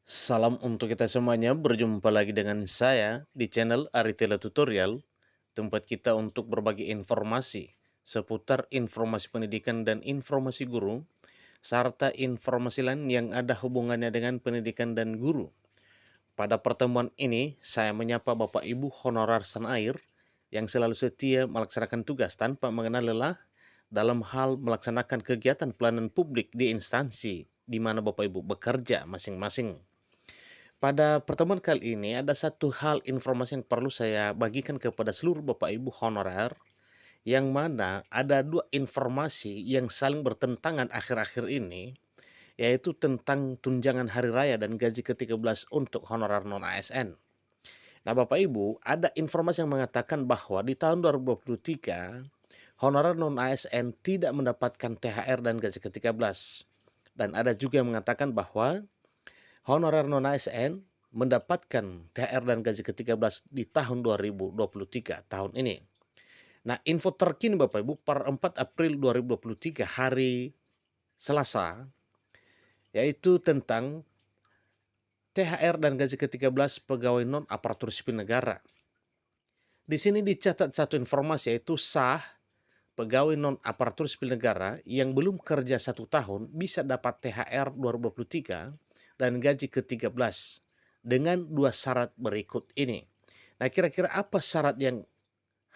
Salam untuk kita semuanya, berjumpa lagi dengan saya di channel Aritela Tutorial, tempat kita untuk berbagi informasi seputar informasi pendidikan dan informasi guru, serta informasi lain yang ada hubungannya dengan pendidikan dan guru. Pada pertemuan ini, saya menyapa Bapak Ibu honorer Sanair yang selalu setia melaksanakan tugas tanpa mengenal lelah dalam hal melaksanakan kegiatan pelayanan publik di instansi di mana Bapak Ibu bekerja masing-masing. Pada pertemuan kali ini ada satu hal informasi yang perlu saya bagikan kepada seluruh Bapak Ibu honorer, yang mana ada dua informasi yang saling bertentangan akhir-akhir ini, yaitu tentang tunjangan hari raya dan gaji ke-13 untuk honorer non-ASN. Nah Bapak Ibu, ada informasi yang mengatakan bahwa di tahun 2023, honorer non-ASN tidak mendapatkan THR dan gaji ke-13. Dan ada juga yang mengatakan bahwa honorer non-ASN mendapatkan THR dan gaji ke-13 di tahun 2023 tahun ini. Nah, info terkini Bapak Ibu per 4 April 2023 hari Selasa, yaitu tentang THR dan gaji ke-13 pegawai non aparatur sipil negara. Di sini dicatat satu informasi, yaitu sah pegawai non aparatur sipil negara yang belum kerja 1 tahun bisa dapat THR 2023 dan gaji ke-13 dengan dua syarat berikut ini. Nah, kira-kira apa syarat yang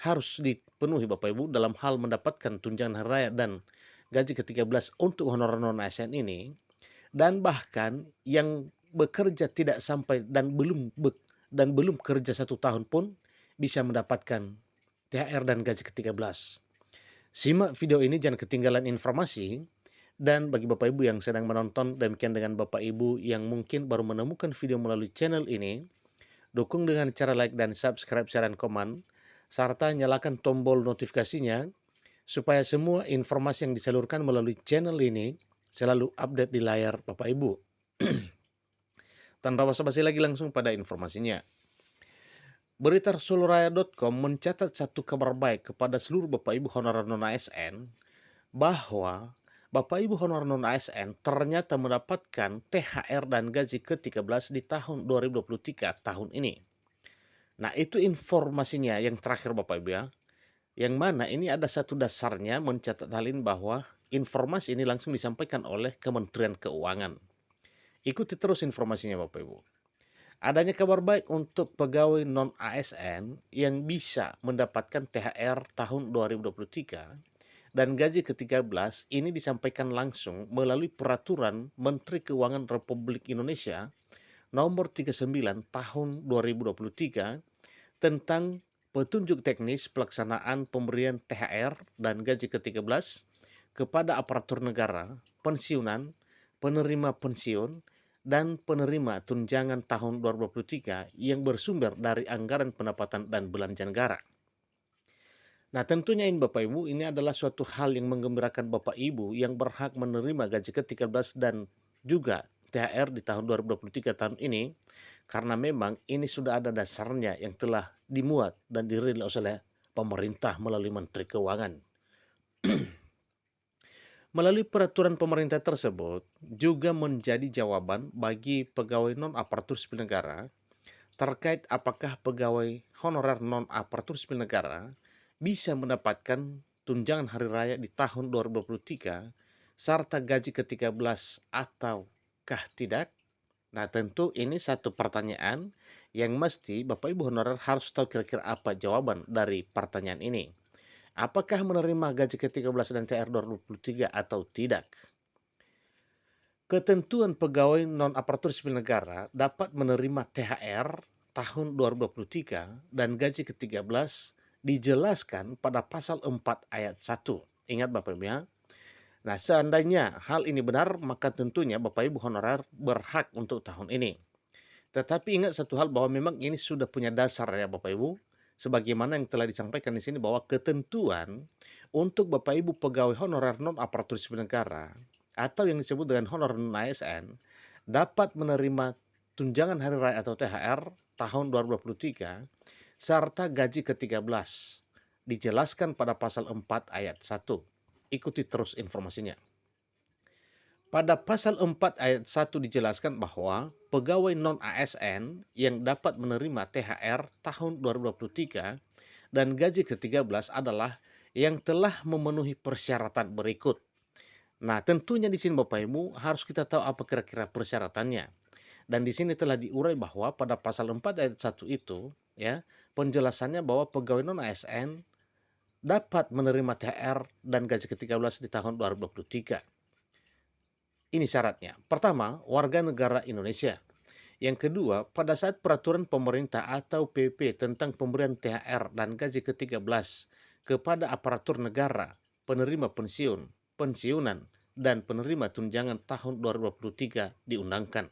harus dipenuhi Bapak Ibu dalam hal mendapatkan tunjangan hari raya dan gaji ke-13 untuk honorer non-ASN ini, dan bahkan yang bekerja tidak sampai dan belum kerja 1 tahun pun bisa mendapatkan THR dan gaji ke-13. Simak video ini, jangan ketinggalan informasi. Dan bagi Bapak Ibu yang sedang menonton, demikian dengan Bapak Ibu yang mungkin baru menemukan video melalui channel ini, dukung dengan cara like dan subscribe, share, dan komen, serta nyalakan tombol notifikasinya supaya semua informasi yang disalurkan melalui channel ini selalu update di layar Bapak Ibu. Tanpa basa-basi lagi, langsung pada informasinya. Berita Soluraya.com mencatat satu kabar baik kepada seluruh Bapak Ibu honorer non-ASN bahwa Bapak Ibu honorer non-ASN ternyata mendapatkan THR dan gaji ke-13 di tahun 2023 tahun ini. Nah, itu informasinya yang terakhir Bapak Ibu ya. Yang mana ini ada satu dasarnya mencatat hal ini, bahwa informasi ini langsung disampaikan oleh Kementerian Keuangan. Ikuti terus informasinya Bapak Ibu. Adanya kabar baik untuk pegawai non-ASN yang bisa mendapatkan THR tahun 2023 dan gaji ke-13 ini disampaikan langsung melalui Peraturan Menteri Keuangan Republik Indonesia Nomor 39 Tahun 2023 tentang petunjuk teknis pelaksanaan pemberian THR dan gaji ke-13 kepada aparatur negara, pensiunan, penerima pensiun, dan penerima tunjangan tahun 2023 yang bersumber dari anggaran pendapatan dan belanja negara. Nah, tentunya ini Bapak Ibu, ini adalah suatu hal yang menggembirakan Bapak Ibu yang berhak menerima gaji ke-13 dan juga THR di tahun 2023 tahun ini, karena memang ini sudah ada dasarnya yang telah dimuat dan dirilis oleh pemerintah melalui Menteri Keuangan. Melalui peraturan pemerintah tersebut juga menjadi jawaban bagi pegawai non aparatur sipil negara terkait apakah pegawai honorer non aparatur sipil negara bisa mendapatkan tunjangan hari raya di tahun 2023 serta gaji ke-13 ataukah tidak. Nah, tentu ini satu pertanyaan yang mesti Bapak Ibu honorer harus tahu kira-kira apa jawaban dari pertanyaan ini. Apakah menerima gaji ke-13 dan THR 2023 atau tidak? Ketentuan pegawai non aparatur sipil negara dapat menerima THR tahun 2023 dan gaji ke-13 dijelaskan pada pasal 4 ayat 1. Ingat Bapak Ibu ya. Nah, seandainya hal ini benar, maka tentunya Bapak Ibu honorer berhak untuk tahun ini. Tetapi ingat satu hal, bahwa memang ini sudah punya dasar ya Bapak Ibu, sebagaimana yang telah disampaikan di sini, bahwa ketentuan untuk Bapak Ibu pegawai honorer non aparatur sipil negara atau yang disebut dengan honorer non ASN dapat menerima tunjangan hari raya atau THR tahun 2023 serta gaji ke-13 dijelaskan pada pasal 4 ayat 1. Ikuti terus informasinya. Pada pasal 4 ayat 1 dijelaskan bahwa pegawai non-ASN yang dapat menerima THR tahun 2023 dan gaji ke-13 adalah yang telah memenuhi persyaratan berikut. Nah, tentunya di sini Bapak Ibu harus kita tahu apa kira-kira persyaratannya. Dan di sini telah diurai bahwa pada pasal 4 ayat 1 itu, ya, penjelasannya bahwa pegawai non-ASN dapat menerima THR dan gaji ke-13 di tahun 2023. Ini syaratnya. Pertama, warga negara Indonesia. Yang kedua, pada saat peraturan pemerintah atau PP tentang pemberian THR dan gaji ke-13 kepada aparatur negara, penerima pensiun, pensiunan, dan penerima tunjangan tahun 2023 diundangkan.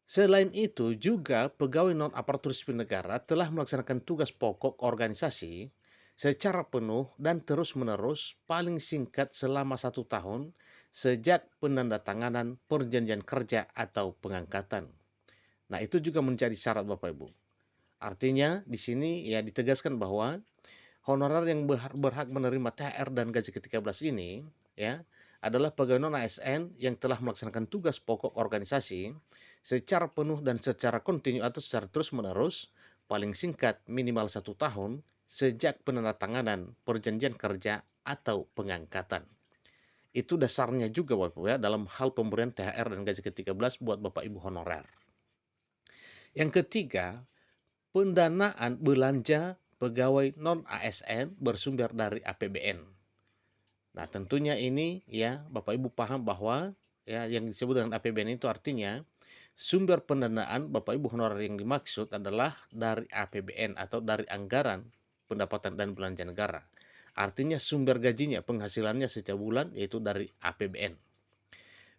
Selain itu, juga pegawai non-aparatur sipil negara telah melaksanakan tugas pokok organisasi secara penuh dan terus-menerus paling singkat selama 1 tahun sejak penandatanganan perjanjian kerja atau pengangkatan. Nah, itu juga menjadi syarat Bapak Ibu. Artinya di sini ya ditegaskan bahwa honorer yang berhak menerima THR dan gaji ke-13 ini ya adalah pegawai non-ASN yang telah melaksanakan tugas pokok organisasi secara penuh dan secara kontinu atau secara terus-menerus paling singkat minimal 1 tahun sejak penandatanganan perjanjian kerja atau pengangkatan. Itu dasarnya juga Bapak Ibu ya dalam hal pemberian THR dan gaji ke-13 buat Bapak Ibu honorer. Yang ketiga, pendanaan belanja pegawai non-ASN bersumber dari APBN. Nah, tentunya ini ya Bapak Ibu paham bahwa ya yang disebut dengan APBN itu artinya sumber pendanaan Bapak Ibu honorer yang dimaksud adalah dari APBN atau dari anggaran pendapatan dan belanja negara. Artinya sumber gajinya, penghasilannya setiap bulan yaitu dari APBN.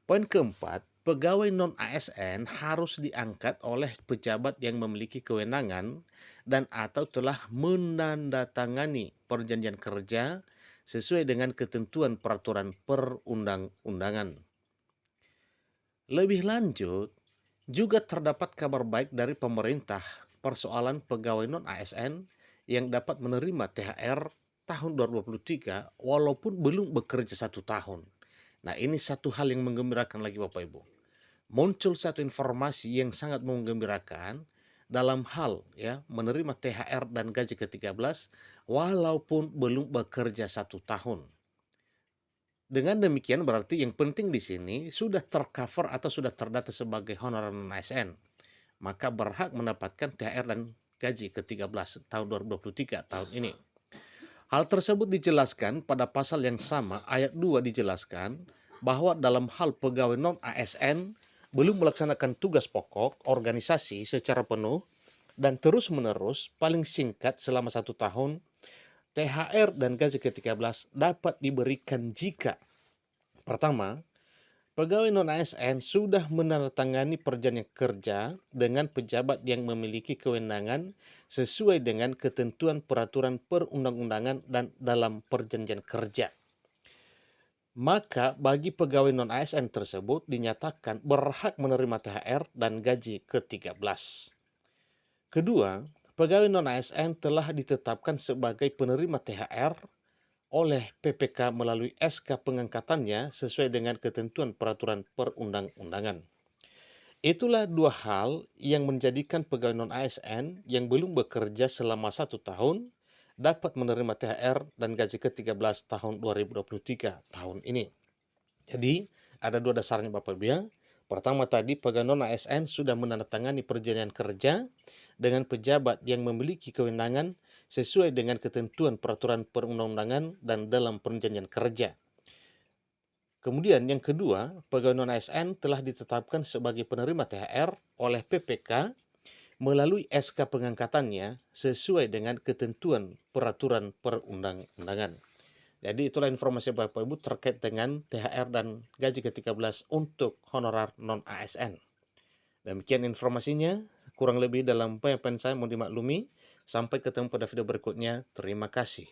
Poin keempat, pegawai non-ASN harus diangkat oleh pejabat yang memiliki kewenangan dan atau telah menandatangani perjanjian kerja sesuai dengan ketentuan peraturan perundang-undangan. Lebih lanjut, juga terdapat kabar baik dari pemerintah persoalan pegawai non-ASN yang dapat menerima THR tahun 2023 walaupun belum bekerja 1 tahun. Nah, ini satu hal yang menggembirakan lagi Bapak Ibu. Muncul satu informasi yang sangat menggembirakan dalam hal ya menerima THR dan gaji ke-13 walaupun belum bekerja 1 tahun. Dengan demikian berarti yang penting di sini sudah tercover atau sudah terdata sebagai honorer non-ASN, maka berhak mendapatkan THR dan gaji ke-13 tahun 2023 tahun ini. Hal tersebut dijelaskan pada pasal yang sama, ayat 2 dijelaskan bahwa dalam hal pegawai non-ASN belum melaksanakan tugas pokok organisasi secara penuh dan terus-menerus paling singkat selama 1 tahun, THR dan gaji ke-13 dapat diberikan jika pertama, pegawai non-ASN sudah menandatangani perjanjian kerja dengan pejabat yang memiliki kewenangan sesuai dengan ketentuan peraturan perundang-undangan dan dalam perjanjian kerja. Maka bagi pegawai non-ASN tersebut dinyatakan berhak menerima THR dan gaji ke-13. Kedua, pegawai non-ASN telah ditetapkan sebagai penerima THR oleh PPK melalui SK pengangkatannya sesuai dengan ketentuan peraturan perundang-undangan. Itulah dua hal yang menjadikan pegawai non-ASN yang belum bekerja selama 1 tahun dapat menerima THR dan gaji ke-13 tahun 2023 tahun ini. Jadi, ada dua dasarnya Bapak Ibu ya. Pertama tadi, pegawai non-ASN sudah menandatangani perjanjian kerja dengan pejabat yang memiliki kewenangan sesuai dengan ketentuan peraturan perundang-undangan dan dalam perjanjian kerja. Kemudian yang kedua, pegawai non-ASN telah ditetapkan sebagai penerima THR oleh PPK melalui SK pengangkatannya sesuai dengan ketentuan peraturan perundang-undangan. Jadi itulah informasi Bapak Ibu terkait dengan THR dan gaji ke-13 untuk honorer non-ASN. Demikian informasinya, kurang lebih dalam penyampaian saya mau dimaklumi. Sampai ketemu pada video berikutnya. Terima kasih.